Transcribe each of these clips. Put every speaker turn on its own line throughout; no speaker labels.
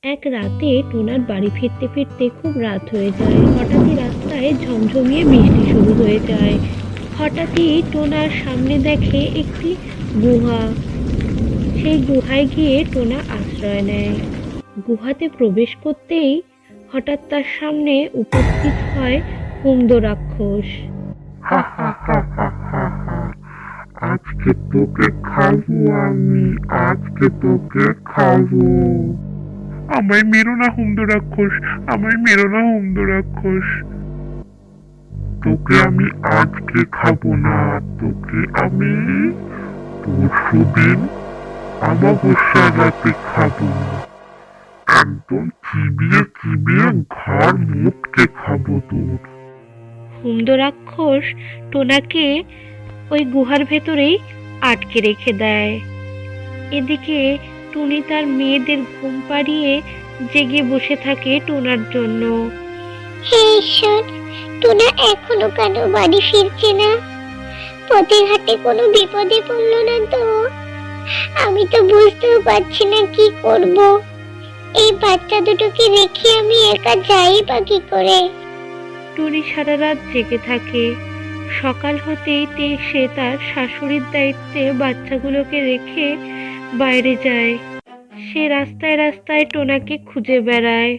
এক রাতে টোনার বাড়ি ফিরতে ফিরতে খুব রাত হয়ে যায়। হঠাৎই রাস্তায় ঝমঝমিয়ে বৃষ্টি শুরু হয়ে যায়। হঠাৎই টোনার সামনে দেখে একটি গুহা। সেই গুহায় গিয়ে টোনা আশ্রয় নেয়। গুহাতে প্রবেশ করতেই হঠাৎ তার সামনে উপস্থিত হয় হুমদো রাক্ষস।
হা হা হা হা হা হা। আজকে তোকে খাবো আমি, আজকে তোকে খাবো। আমায় মেরো না হুমদো রাক্ষস, আমায় মেরো না হুমদো রাক্ষস। তোকে আমি আজকে খাবো না, তোকে আমি পরশুদিন অমাবস্যার রাতে খাবো। একদম চিবিয়ে চিবিয়ে ঘাড় মুটকে খাবো তোর।
হুমদো রাক্ষস টোনাকে ওই গুহার ভেতরেই আটকে রেখে দেয়। এদিকে টুনি তার মেয়েদের ঘুম পাড়িয়ে জেগে বসে থাকে টোনার জন্য।
হে ঈশ্বর, টোনা এখনো কেন বাড়ি ফিরছে না? পথে ঘাটে কোনো বিপদে পড়লো না তো? আমি তো বুঝতেও পারছি না কি করব। এই বাচ্চা দুটোকে রেখে আমি একা যাই বা কি করে?
টুনি সারা রাত জেগে থাকে। সকাল হতেই সে তার শাশুড়ির দায়িত্বে বাচ্চাগুলোকে রেখে বাইরে যায়। সে রাস্তায় রাস্তায় টোনাকে খুঁজে বেড়ায়।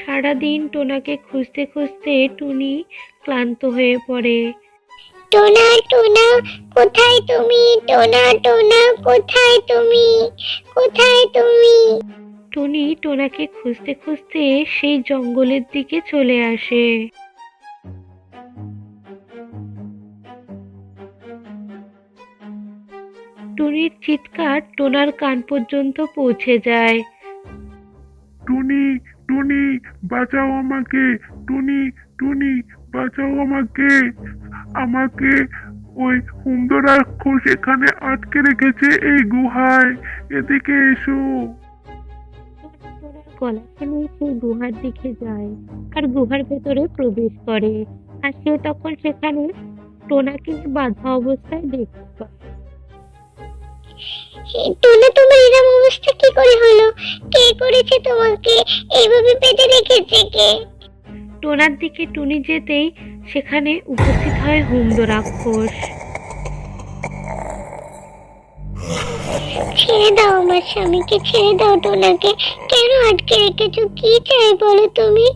সারাদিন টোনাকে খুঁজতে খুঁজতে টুনি ক্লান্ত হয়ে পড়ে।
টোনা, টোনা, কোথায় তুমি? টোনা, টোনা, কোথায় তুমি? কোথায় তুমি?
টুনি টোনাকে খুঁজতে খুঁজতে সেই জঙ্গলের দিকে চলে আসে। টুনির চিৎকার টোনার কান পর্যন্ত পৌঁছে যায়।
টুনি, টুনি, বাঁচাও আমাকে। টুনি, টুনি, বাঁচাও আমাকে। আমাকে ওই হুমদো রাক্ষস এখানে আটকে রেখেছে এই গুহায়। এদিকে এসো।
টোনার গলা শুনে সেই গুহার দিকে যায় আর গুহার ভেতরে প্রবেশ করে। আর সে তখন সেখানে টোনাকে বাঁধা অবস্থায় দেখতে পায়।
টোনা, তোমার এরকম অবস্থা কি করে হলো? কে করেছে তোমাকে? এইভাবে বেঁধে রেখেছে কে?
টোনার দিকে টুনি যেতেই সেখানে উপস্থিত হয় হুমদো রাক্ষস।
ছেড়ে দাও আমার স্বামীকে, ছেড়ে দাও। টোনাকে কেন আটকে রেখেছো? কি চাই বলো তুমি?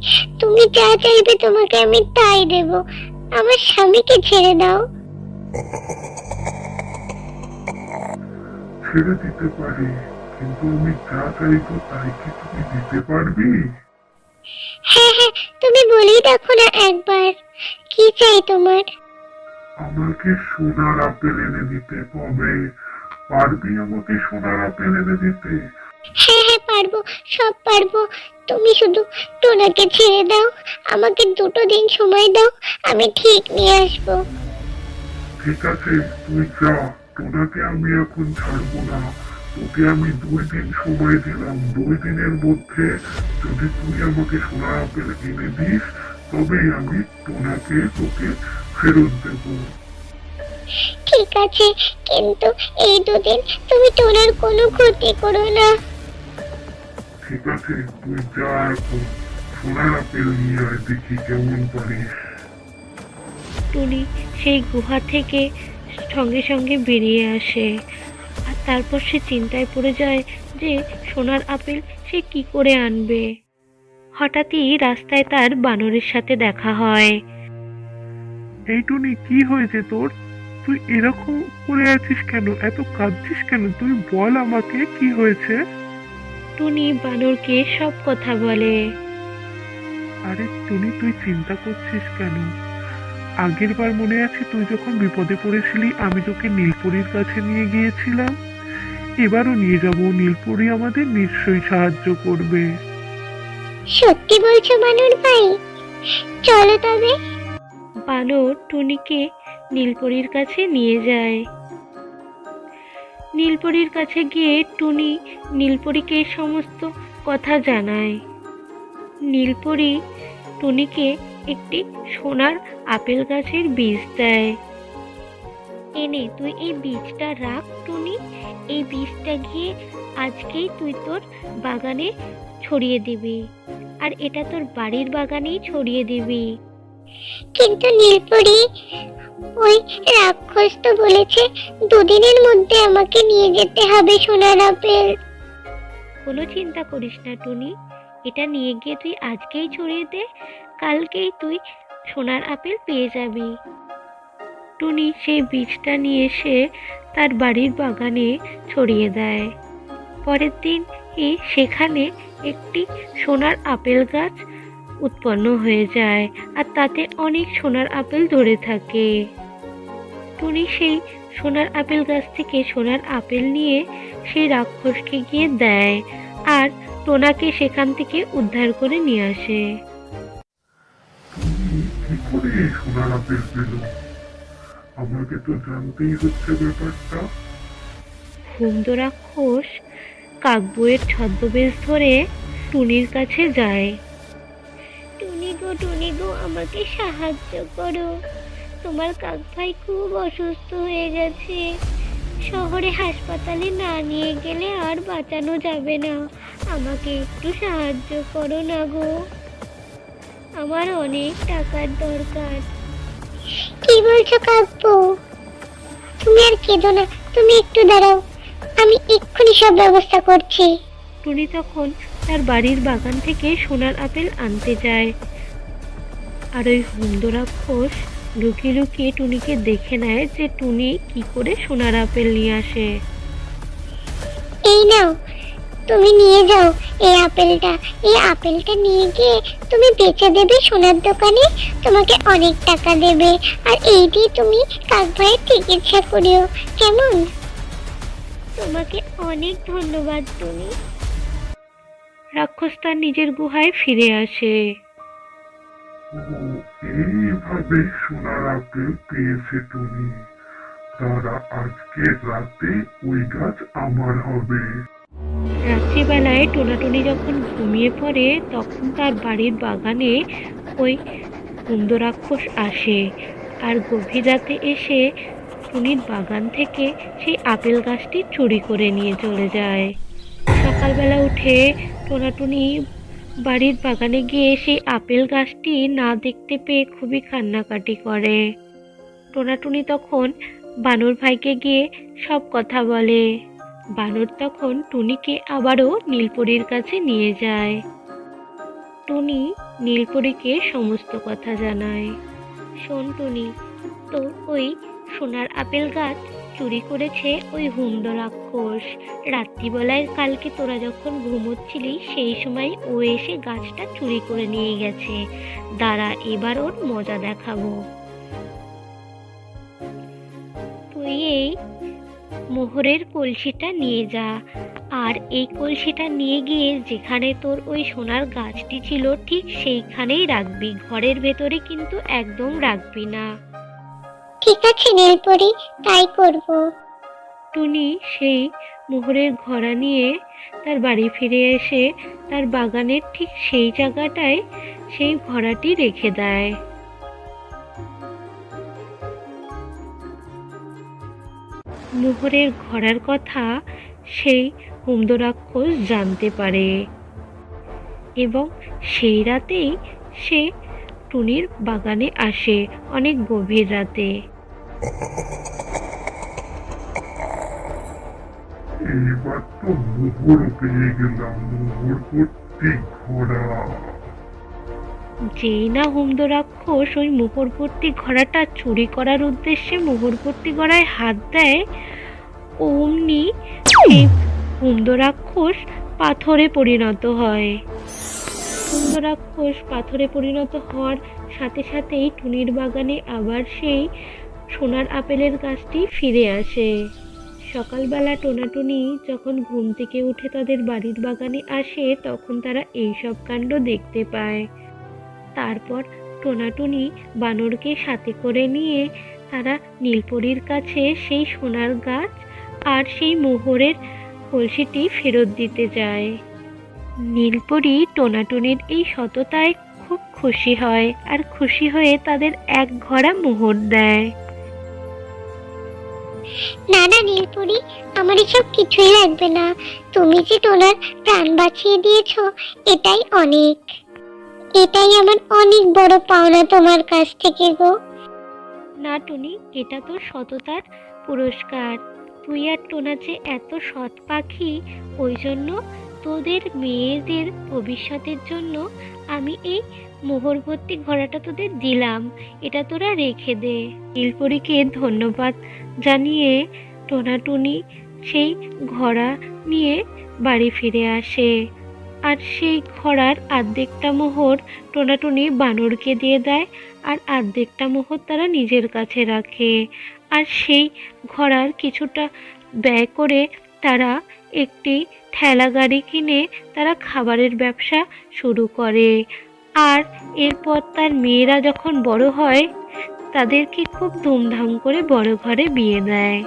তুমি যা চাইবে তোমাকে আমি তাই দেব। আমার স্বামীকে ছেড়ে দাও।
ছেড়ে দিতে পারি, কিন্তু আমি যা চাইবো তাই কি তুমি দিতে পারবি?
হ্যাঁ হ্যাঁ, তুমি বলেই দেখো না একবার, কি চাই তোমার?
আমাকে সোনার আপেল এনে দিতে হবে। পারবি আমাকে সোনার আপেল এনে দিতে?
হ্যাঁ হ্যাঁ, পারবো, সব পারবো। তুমি শুধু টোনাকে ছেড়ে দাও, আমাকে 2 দিন সময় দাও, আমি ঠিক নিয়ে আসবো।
ঠিক আছে, তুই যা। টোনাকে আমি এখন ছাড়বো না। তোকে আমি 2 দিন সময় দিলাম। 2 দিনের মধ্যে যদি তুই আমাকে সোনার আপেল এনে দিস, তবেই আমি টোনাকে তোকে ফেরত দেবো।
ঠিক আছে, কিন্তু এই 2 দিন তুমি টোনার কোনো ক্ষতি করো না।
ঠিক আছে, তুই যা এখন। সোনার আপেল নিয়ে আয়, দেখি কেমন পারিস।
টুনি সেই গুহা থেকে সঙ্গে সঙ্গে বেরিয়ে আসে। আর তারপর সে চিন্তায় পড়ে যায় যে সোনার আপেল সে কি করে আনবে। হঠাৎই রাস্তায় তার বানরের সাথে দেখা হয়।
এই টুনি, কি হয়েছে তোর? তুই এরকম করে আছিস কেন? এত কাঁদছিস কেন? তুই বল আমাকে কি হয়েছে।
টুনি বানরকে সব কথা বলে।
আরে টুনি, তুই চিন্তা করছিস কেন? আগের বার মনে আছে তুই যখন বিপদে পড়েছিলি, আমি তোকে নীলপরীর কাছে নিয়ে গিয়েছিলাম। এবারও নিয়ে যাব। নীলপরী আমাদের নিশ্চয়ই সাহায্য করবে।
সত্যি বলছো বানর ভাই? চলো তবে।
বানর টুনিকে নীলপরীর কাছে নিয়ে যায়। নীলপরীর কাছে গিয়ে টুনি নীলপরীকে সমস্ত কথা জানায়। নীলপরী টুনিকে একটি সোনার আপেল গাছের বীজ দেয়। এনে তুই এই বীজটা রাখ টুনি। এই বীজটা গিয়ে আজকেই তুই তোর বাগানে ছড়িয়ে দিবি, আর এটা তোর বাড়ির বাগানেই ছড়িয়ে দিবি।
কিন্তু নীলপরি, ওই রাক্ষস তো বলেছে 2 দিনের মধ্যে আমাকে নিয়ে যেতে হবে সোনার আপেল।
কোনো চিন্তা করিস না টুনি, এটা নিয়ে গিয়ে তুই আজকেই ছড়িয়ে দে, কালকেই তুই সোনার আপেল পেয়ে যাবি। টুনি সেই বীজটা নিয়ে এসে তার বাড়ির বাগানে ছড়িয়ে দেয়। পরের দিন সেখানে একটি সোনার আপেল গাছ উৎপন্ন হয়ে যায়, আর তাতে অনেক সোনার আপেল ধরে থাকে। টুনি সেই সোনার আপেল গাছ থেকে সোনার আপেল নিয়ে সেই রাক্ষসকে গিয়ে দেয়, আর টোনাকে সেখান থেকে উদ্ধার করে নিয়ে আসে।
কি করে এই সোনার আপেল পেল? আমাকে তো জানতেই হচ্ছে ব্যাপারটা।
হুমদো রাক্ষস কাকবউয়ের ছদ্মবেশ ধরে টুনির কাছে যায়।
টুনি গো, আমাকে সাহায্য করো। তোমার কাক ভাই খুব অসুস্থ হয়ে গেছে। শহরে হাসপাতালে না নিয়ে গেলে আর বাঁচানো যাবে না। আমাকে একটু সাহায্য করো না গো, আমার অনেক টাকার দরকার। কি বলছো কাকবউ? তুমি আর কেঁদো না, তুমি একটু দাঁড়াও, আমি এক্ষুনি সব ব্যবস্থা করছি।
টুনি তখন তার বাড়ির বাগান থেকে সোনার আপেল আনতে যায়, আর ওই হুমদো রাক্ষস লুকিয়ে লুকিয়ে টুনিকে দেখে নেয় যে টুনি কি করে সোনার আপেল নিয়ে আসে।
এই নাও, তুমি নিয়ে যাও এই আপেলটা নিয়ে গিয়ে তুমি বেচে দেবে সোনার দোকানে, তোমাকে অনেক টাকা দেবে। আর এই দিয়ে তুমি কাক ভাইয়ের চিকিৎসা করিও, কেমন? তোমাকে অনেক ধন্যবাদ টুনি।
রাক্ষস তার নিজের গুহায় ফিরে আসে।
ও, এইভাবে সোনার আপেল পেয়েছে তুমি। তারা আজকে রাতে ওই গাছ আমার হবে।
রাত্রিবেলায় টোনাটুনি যখন ঘুমিয়ে পড়ে তখন তার বাড়ির বাগানে ওই হুমদো রাক্ষস আসে, আর গভীর রাতে এসে টুনির বাগান থেকে সেই আপেল গাছটি চুরি করে নিয়ে চলে যায়। সকালবেলা উঠে টোনাটুনি বাড়ির বাগানে গিয়ে সেই আপেল গাছটি না দেখতে পেয়ে খুবই কান্নাকাটি করে। টোনাটুনি তখন বানর ভাইকে গিয়ে সব কথা বলে। বানর তখন টুনিকে আবারও নীলপরীর কাছে নিয়ে যায়। টুনি নীলপরীকে সমস্ত কথা জানায়। শোন টুনি, তো ওই সোনার আপেল গাছ চুরি করেছে ওই হুমদো রাক্ষস। রাত্রিবেলায় কালকে তোরা যখন ঘুমোচ্ছিলি সেই সময় ও এসে গাছটা চুরি করে নিয়ে গেছে। দাঁড়া, এবার ওর মজা দেখাবো। তুই এই মোহরের কলসিটা নিয়ে যা, আর এই কলসিটা নিয়ে গিয়ে যেখানে তোর ওই সোনার গাছটি ছিল ঠিক সেইখানেই রাখবি, ঘরের ভেতরে কিন্তু একদম রাখবি না।
ঠিক আছে নীলপরি, তাই করব।
টুনি সেই মোহরের ঘড়া নিয়ে তার বাড়ি ফিরে এসে তার বাগানের ঠিক সেই জায়গাটায় সেই ঘড়াটি রেখে দেয়। মোহরের ঘড়ার কথা সেই হুমদো রাক্ষস জানতে পারে, এবং সেই রাতেই সে টুনির বাগানে আসে অনেক গভীর রাতে।
এবার তো মোহর পেয়ে গেলাম, মোহর ভর্তি ঘোড়া।
যেই না হুমদো রাক্ষস ওই মোহরবর্তী ঘোড়াটা চুরি করার উদ্দেশ্যে মোহরবর্তী ঘোড়ায় হাত দেয়, অমনি সেই হুমদো রাক্ষস পাথরে পরিণত হয়। হুমদো রাক্ষস পাথরে পরিণত হওয়ার সাথে সাথেই টুনির বাগানে আবার সেই সোনার আপেলের গাছটি ফিরে আসে। সকালবেলা টোনাটুনি যখন ঘুম থেকে উঠে তাদের বাড়ির বাগানে আসে তখন তারা এইসব কাণ্ড দেখতে পায়। তারপর টোনাটুনি বানরকে সাথে করে নিয়ে তারা নীলপরীর কাছে সেই সোনার গাছ আর সেই মোহরের কলসিটি ফেরত দিতে যায়। নীলপরী টোনাটুনির এই সততায় খুব খুশি হয়, আর খুশি হয়ে তাদের এক ঘড়া মোহর দেয়।
না না নীলপরি, আমার এসব কিছুই লাগবে না। তুমি যে টোনার প্রাণ বাঁচিয়ে দিয়েছো, এটাই অনেক। এটাই আমার অনেক বড় পাওনা তোমার কাছ থেকে গো।
না টুনি, এটা তোর সততার পুরস্কার। তুই আর টোনা যে এত সৎ পাখি, ওই জন্য তোদের মেয়েদের ভবিষ্যতের জন্য আমি এই মোহর ভর্তি ঘোড়াটা তোদের দিলাম। এটা তোরা রেখে দে। নীলপরীকে ধন্যবাদ জানিয়ে টোনা টুনি সেই ঘোড়া নিয়ে বাড়ি ফিরে আসে। আর সেই ঘোড়ার অর্ধেকটা মোহর টোনাটুনি বানরকে দিয়ে দেয়, আর অর্ধেকটা মোহর তারা নিজের কাছে রাখে। আর সেই ঘোড়ার কিছুটা ব্যয় করে তারা একটি ঠেলা গাড়ি কিনে তারা খাবারের ব্যবসা শুরু করে। আর এরপর তার মেয়েরা যখন বড় হয়, তাদেরকে খুব ধুমধাম করে বড় ঘরে বিয়ে দেয়।